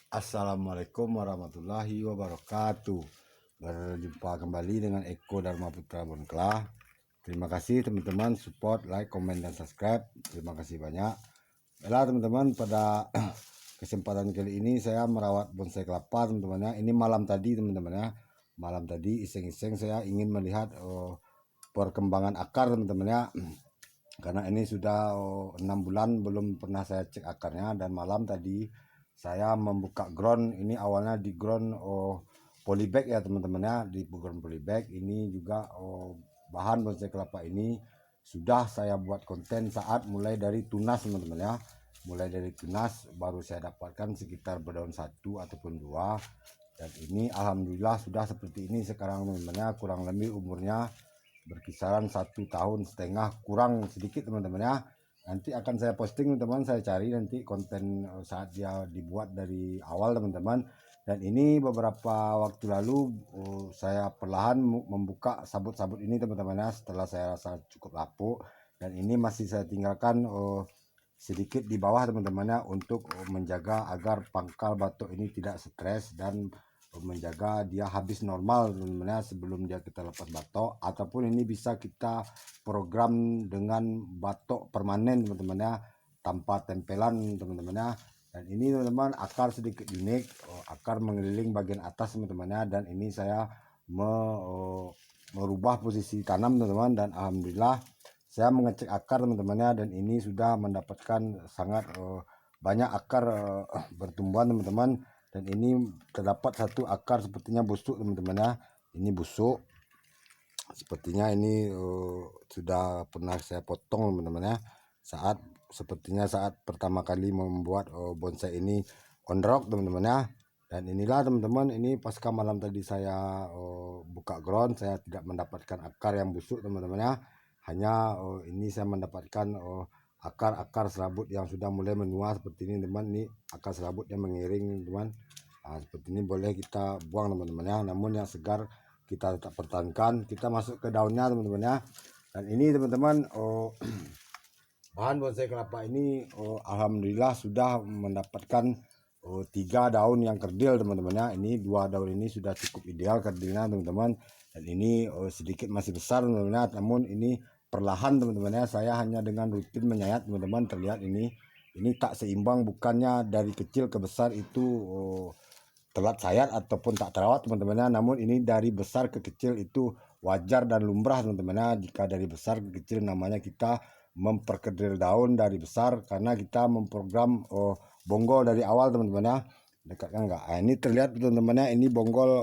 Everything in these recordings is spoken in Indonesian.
Assalamualaikum warahmatullahi wabarakatuh. Berjumpa kembali dengan Eko Dharma Putra Bonklah. Terima kasih teman-teman support, like, komen, dan subscribe. Terima kasih banyak. Baiklah teman-teman, pada kesempatan kali ini saya merawat bonsai kelapa teman-teman ya. Ini malam tadi teman-teman ya. Malam tadi iseng-iseng saya ingin melihat perkembangan akar teman-teman ya. Karena ini sudah 6 bulan belum pernah saya cek akarnya, dan malam tadi saya membuka ground. Ini awalnya di ground polybag ya teman-teman ya, di ground polybag. Ini juga bahan bonsai kelapa ini sudah saya buat konten saat mulai dari tunas teman-teman ya. Mulai dari tunas baru saya dapatkan sekitar berdaun 1 ataupun 2, dan ini alhamdulillah sudah seperti ini sekarang teman-teman ya. Kurang lebih umurnya berkisaran 1,5 tahun, kurang sedikit teman-teman ya. Nanti akan saya posting teman-teman, saya cari nanti konten saat dia dibuat dari awal teman-teman. Dan ini beberapa waktu lalu saya perlahan membuka sabut-sabut ini teman-teman ya, setelah saya rasa cukup lapuk. Dan ini masih saya tinggalkan sedikit di bawah teman-teman ya, untuk menjaga agar pangkal batok ini tidak stres dan menjaga dia habis normal teman-teman ya, sebelum dia kita lepas batok. Ataupun ini bisa kita program dengan batok permanen teman-teman ya, tanpa tempelan teman-teman ya. Dan ini teman-teman akar sedikit unik, akar mengeliling bagian atas teman-teman ya. Dan ini saya merubah posisi tanam teman-teman, dan alhamdulillah saya mengecek akar teman-teman ya, dan ini sudah mendapatkan sangat banyak akar bertumbuhan teman-teman. Dan ini terdapat satu akar sepertinya busuk teman-teman ya. Ini busuk, sepertinya ini sudah pernah saya potong teman-teman ya, sepertinya saat pertama kali membuat bonsai ini on rock teman-teman ya. Dan inilah teman-teman, ini pasca malam tadi saya buka ground, saya tidak mendapatkan akar yang busuk teman-teman ya. Hanya ini saya mendapatkan akar-akar serabut yang sudah mulai menua seperti ini teman. Ini akar serabut yang mengiring teman. Nah, seperti ini boleh kita buang teman-teman ya. Namun yang segar kita tetap pertahankan. Kita masuk ke daunnya teman-teman ya. Dan ini teman-teman bahan bonsai kelapa ini alhamdulillah sudah mendapatkan 3 daun yang kerdil teman-teman ya. Ini 2 daun ini sudah cukup ideal kerdilnya teman-teman. Dan ini sedikit masih besar teman-teman ya. Namun ini perlahan teman-teman ya, saya hanya dengan rutin menyayat teman-teman. Terlihat ini tak seimbang, bukannya dari kecil ke besar itu telat sayat ataupun tak terawat teman-teman ya. Namun ini dari besar ke kecil itu wajar dan lumrah teman-teman ya. Jika dari besar ke kecil namanya kita memperkedil daun dari besar, karena kita memprogram bonggol dari awal teman-teman ya. Dekatkan enggak? Nah, ini terlihat teman-teman ya, ini bonggol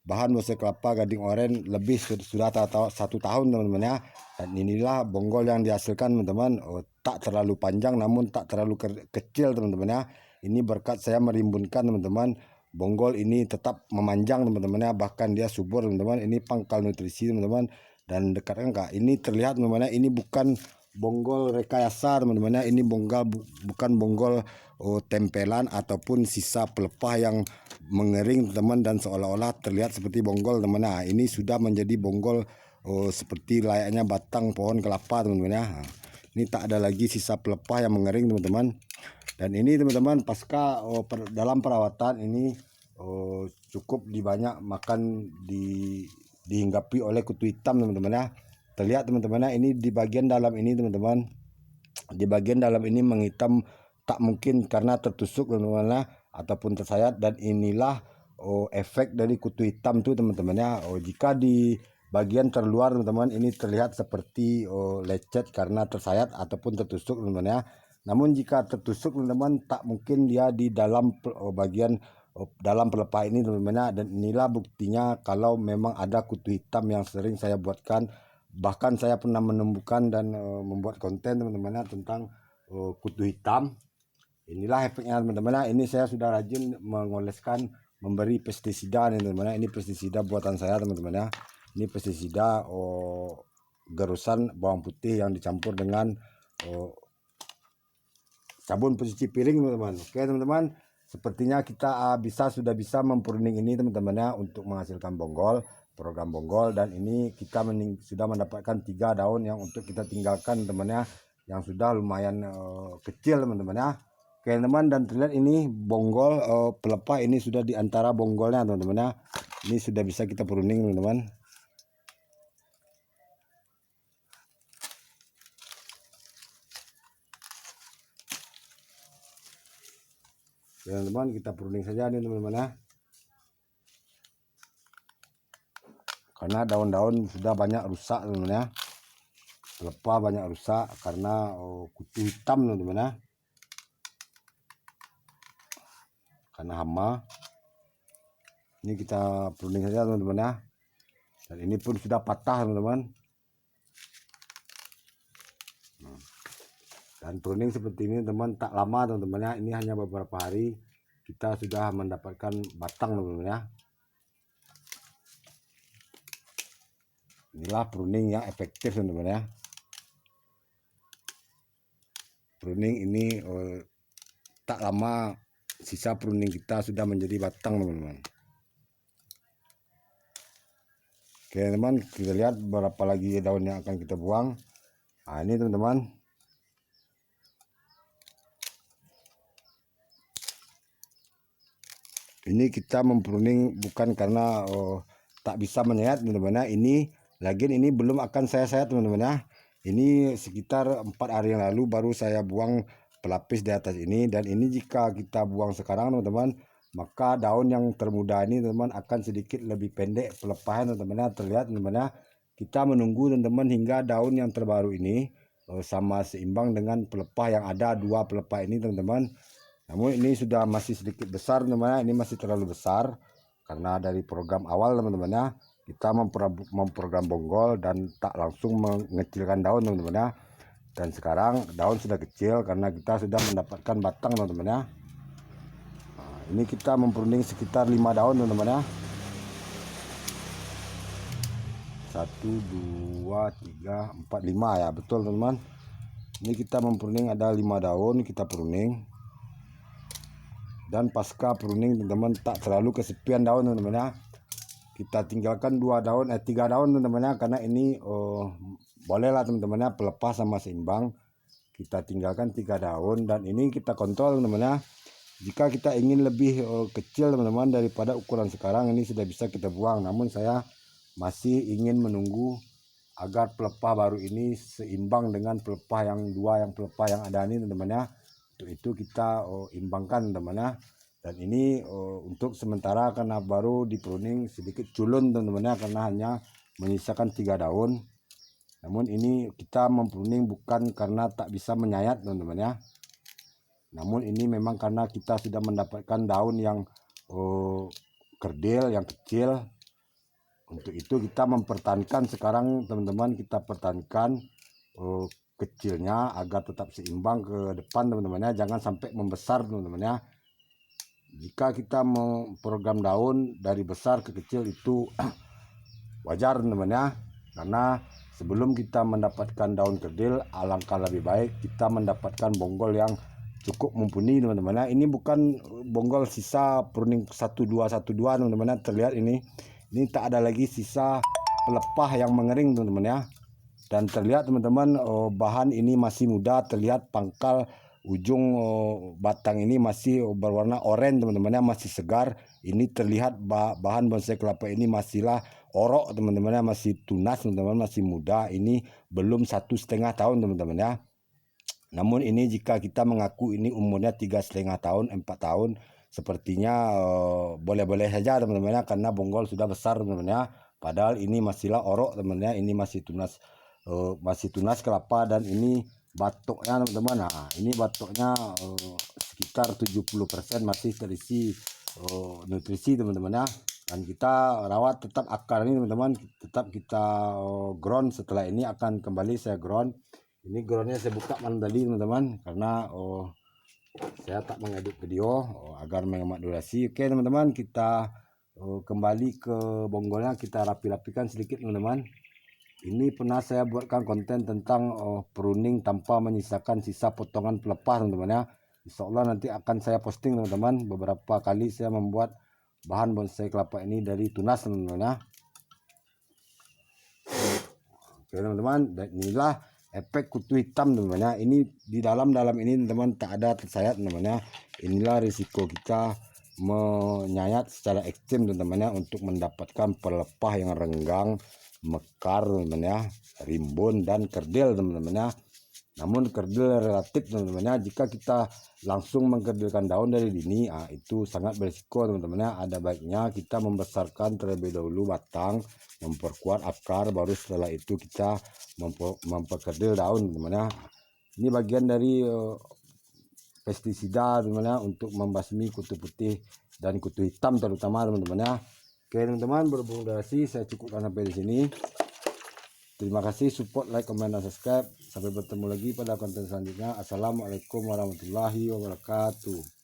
bahan bonsai kelapa gading oren lebih sudah 1 tahun teman-teman ya. Dan inilah bonggol yang dihasilkan teman-teman, tak terlalu panjang namun tak terlalu kecil teman-teman ya. Ini berkat saya merimbunkan teman-teman, bonggol ini tetap memanjang teman-teman ya, bahkan dia subur teman-teman. Ini pangkal nutrisi teman-teman. Dan dekatkan enggak, ini terlihat teman-teman ya, ini bukan bonggol rekayasa teman-teman ya. Ini bukan bonggol tempelan ataupun sisa pelepah yang mengering teman, dan seolah-olah terlihat seperti bonggol teman. Nah, ini sudah menjadi bonggol seperti layaknya batang pohon kelapa teman-teman ya. Ini tak ada lagi sisa pelepah yang mengering teman-teman. Dan ini teman-teman pasca dalam perawatan ini cukup dibanyak makan dihinggapi oleh kutu hitam teman-teman ya. Terlihat teman-teman ya, ini di bagian dalam ini teman-teman, di bagian dalam ini menghitam, tak mungkin karena tertusuk teman-teman ya, ataupun tersayat. Dan inilah efek dari kutu hitam tuh teman-teman ya. Jika di bagian terluar teman-teman ini terlihat seperti lecet karena tersayat ataupun tertusuk teman-teman ya. Namun jika tertusuk teman-teman, tak mungkin dia di dalam bagian dalam pelepah ini teman-teman ya. Dan inilah buktinya kalau memang ada kutu hitam yang sering saya buatkan. Bahkan saya pernah menemukan dan membuat konten teman-teman ya tentang kutu hitam. Inilah efeknya teman-teman ya. Ini saya sudah rajin mengoleskan, memberi pestisida nih teman-teman ya. Ini pestisida buatan saya teman-teman ya. Ini pestisida gerusan bawang putih yang dicampur dengan sabun pencuci piring teman-teman. Oke teman-teman, sepertinya kita sudah bisa mempruning ini teman-teman ya, untuk menghasilkan bonggol, program bonggol. Dan ini kita sudah mendapatkan 3 daun yang untuk kita tinggalkan teman-teman ya, yang sudah lumayan kecil teman-teman ya. Oke Oke teman, dan terlihat ini bonggol pelepah ini sudah di antara bonggolnya teman-teman ya. Ini sudah bisa kita pruning teman-teman. Teman-teman, kita pruning saja nih teman-teman ya. Karena daun-daun sudah banyak rusak teman-teman ya. Pelepah banyak rusak karena kutu hitam teman-teman ya. Karena hama. Ini kita pruning saja teman-teman ya. Dan ini pun sudah patah teman-teman. Dan pruning seperti ini teman, tak lama teman-teman ya. Ini hanya beberapa hari kita sudah mendapatkan batang teman-teman ya. Inilah pruning yang efektif teman-teman ya. Pruning ini tak lama sisa pruning kita sudah menjadi batang teman-teman. Oke teman, kita lihat berapa lagi daun yang akan kita buang. Nah ini teman-teman. Ini kita mempruning bukan karena tak bisa menyayat teman-teman ya. Ini lagian ini belum akan saya sayat teman-teman ya. Ini sekitar 4 hari yang lalu baru saya buang pelapis di atas ini. Dan ini jika kita buang sekarang teman-teman, maka daun yang termuda ini teman-teman akan sedikit lebih pendek pelepahnya teman-teman ya. Terlihat teman-teman ya. Kita menunggu teman-teman hingga daun yang terbaru ini sama seimbang dengan pelepah yang ada, 2 pelepah ini teman-teman. Namun ini sudah masih sedikit besar teman-teman, ini masih terlalu besar karena dari program awal teman-teman ya, kita memprogram bonggol dan tak langsung mengecilkan daun teman-teman ya. Dan sekarang daun sudah kecil karena kita sudah mendapatkan batang teman-teman ya. Nah, ini kita mempruning sekitar 5 daun teman-teman ya. 1, 2, 3, 4, 5 ya, betul teman-teman. Ini kita mempruning ada 5 daun, kita pruning. Dan pasca pruning teman-teman tak terlalu kesepian daun teman-teman ya. Kita tinggalkan 3 daun teman-teman ya, karena ini bolehlah teman-teman ya, pelepah sama seimbang. Kita tinggalkan 3 daun dan ini kita kontrol teman-teman ya. Jika kita ingin lebih kecil teman-teman daripada ukuran sekarang, ini sudah bisa kita buang. Namun saya masih ingin menunggu agar pelepah baru ini seimbang dengan pelepah yang 2 pelepah yang ada ini teman-teman ya. Untuk itu kita imbangkan teman-teman ya. Dan ini untuk sementara karena baru di pruning sedikit culun teman-teman ya, karena hanya menyisakan 3 daun. Namun ini kita mempruning bukan karena tak bisa menyayat teman-teman ya. Namun ini memang karena kita sudah mendapatkan daun yang kerdil, yang kecil. Untuk itu kita mempertahankan sekarang teman-teman, kita pertahankan kecilnya agar tetap seimbang ke depan teman-teman ya, jangan sampai membesar teman-teman ya. Jika kita memprogram daun dari besar ke kecil itu wajar teman-teman ya, karena sebelum kita mendapatkan daun kerdil alangkah lebih baik kita mendapatkan bonggol yang cukup mumpuni teman-teman ya. Ini bukan bonggol sisa pruning 1212 teman-teman ya, terlihat ini tak ada lagi sisa pelepah yang mengering teman-teman ya. Dan terlihat teman-teman bahan ini masih muda, terlihat pangkal ujung batang ini masih berwarna oranye teman-teman ya, masih segar. Ini terlihat bahan bonsai kelapa ini masihlah orok teman-teman ya, masih tunas teman-teman, masih muda. Ini belum 1,5 tahun teman-teman ya. Namun ini jika kita mengaku ini umurnya 3,5 tahun, 4 tahun, sepertinya boleh-boleh saja teman-teman ya, karena bonggol sudah besar teman-teman ya. Padahal ini masihlah orok teman-teman ya, ini masih tunas kelapa. Dan ini batoknya teman-teman. Nah, ini batoknya sekitar 70% masih terisi nutrisi teman-teman ya. Dan kita rawat tetap akar ini teman-teman, tetap kita ground. Setelah ini akan kembali saya ground. Ini groundnya saya buka malam tadi teman-teman, karena saya tak mengedit video agar menghemat durasi. Oke teman-teman, kita kembali ke bonggolnya, kita rapi-rapikan sedikit teman-teman. Ini pernah saya buatkan konten tentang pruning tanpa menyisakan sisa potongan pelepah teman-teman ya. Insya Allah nanti akan saya posting teman-teman. Beberapa kali saya membuat bahan bonsai kelapa ini dari tunas teman-teman ya. Oke teman-teman, dan inilah efek kutu hitam teman-teman ya. Ini di dalam ini teman-teman tak ada tersayat teman-teman ya. Inilah risiko kita menyayat secara ekstrim teman-teman ya, untuk mendapatkan pelepah yang renggang, mekar teman-teman ya, rimbun dan kerdil teman-teman ya. Namun kerdil relatif teman-teman ya, jika kita langsung mengkerdilkan daun dari dini, itu sangat berisiko teman-teman ya. Ada baiknya kita membesarkan terlebih dahulu batang, memperkuat akar, baru setelah itu kita memperkerdil daun teman-teman ya. Ini bagian dari pestisida teman-teman ya, untuk membasmi kutu putih dan kutu hitam terutama teman-teman ya. Oke teman-teman, berhubung durasi saya cukupkan sampai di sini. Terima kasih, support, like, comment, dan subscribe. Sampai bertemu lagi pada konten selanjutnya. Assalamualaikum warahmatullahi wabarakatuh.